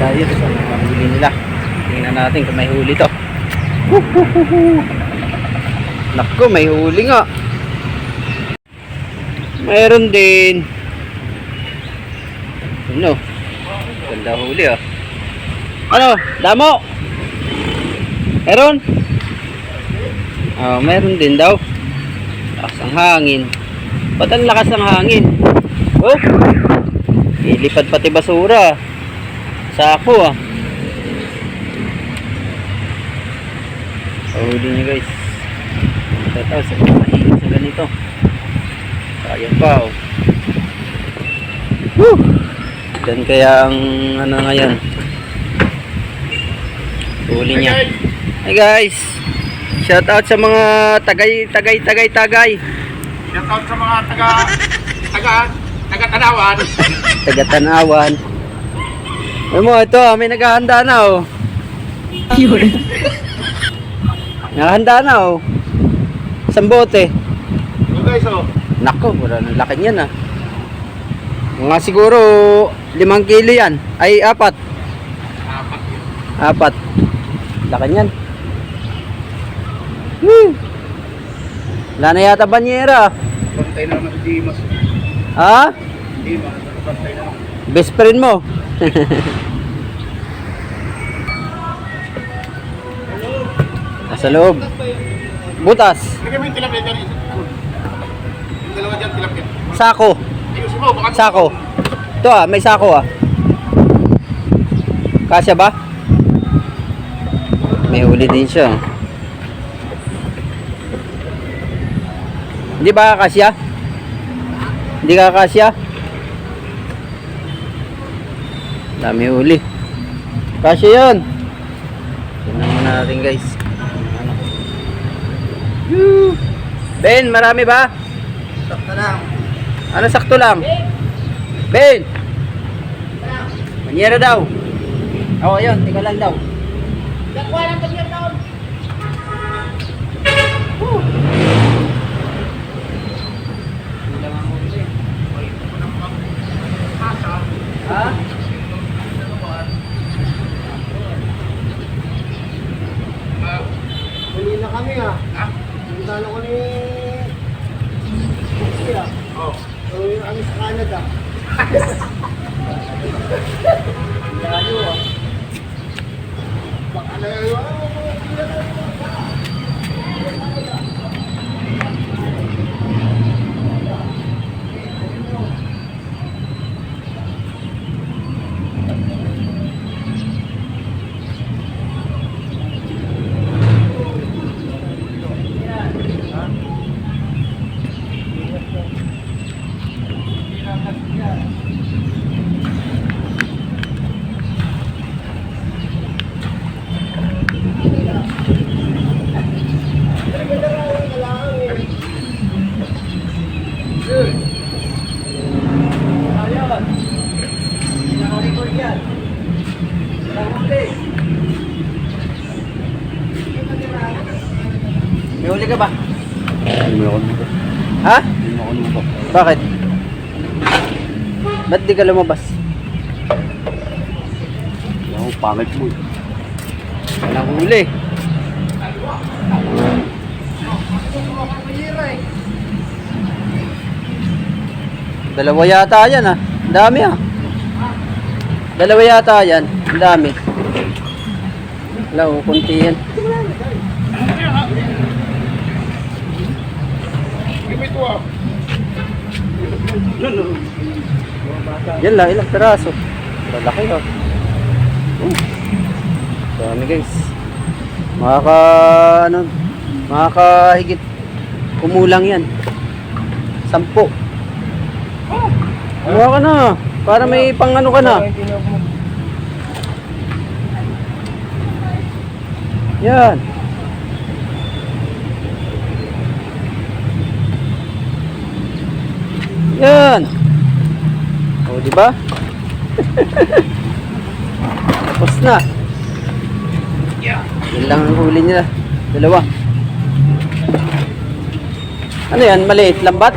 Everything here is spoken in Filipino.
tayo sa mga huli nila. Tingnan natin kung may huli to. Naku, may huli nga. Mayroon din. Ano? Ganda huli ah. Ano? Damo? Meron? Oh, meron din daw. Lakas ang hangin. Ba't ang lakas ng hangin? Oh, ilipad pati basura. Sako ah. Huli nyo guys. Ito sa mahilig sa ganito. Ayan pa oh. Woo! Diyan kaya ang ano ngayon. Huli niya. Hey guys. Shout out sa mga tagay. Shout out sa mga taga-tanawan. Taga-tanawan. Ay mo, ito, may naghahanda na oh. Yun. Naghahanda na oh. Isang bote. Ito guys oh. Nako, wala nang laki niyan ah. Mga siguro 5 kilo yan. Ay, 4. 4. Laki niyan. Wala na yata banyera. Bantay na naman si Dimas. Ha? Dimas, bantay na naman. Best friend mo. Nasa loob. Butas. Lagyan mo yung tilapia dyan. Yung dalawa dyan, tilapia. Sako. Ayusin mo, baka... Sako. Ito ah, may sako ah. Kasya ba? May huli din siya. Hindi ba kasya? Hindi ka kasya? Dami huli. Kasya yun. Tignan mo natin guys. Ano? Ben, marami ba? Sakta lang. Ano sakto lang? Ben! Manyera daw. Oo, yun. Tika lang daw. Nakuha lang pa niya taon. Ha? Huli na kami ah. Ha? Punta na ko ni... Siya. Oo. Huli na kami sa Canada. Layo ah. Baka na yun. May huli ka ba? Hindi ako lumabas. Ha? Hindi ako lumabas. Bakit? Ba't di ka lumabas? Ako, pangit mo. Walang huli. Dalawa yata yan ah. Ang dami ah. Dalawa yata yan. Ang dami. Wala, kunti yan. Ito ah. Yan lang, ilang peraso. Malaki oh. Dami guys. Makakahigit kumulang yan. 10. Kuha ka na. Para may pang ano ka na. Yan. Yan. O, di ba? Tapos na. Yan lang ang huli nila. Dalawa. Ano yan? Maliit. Lambat?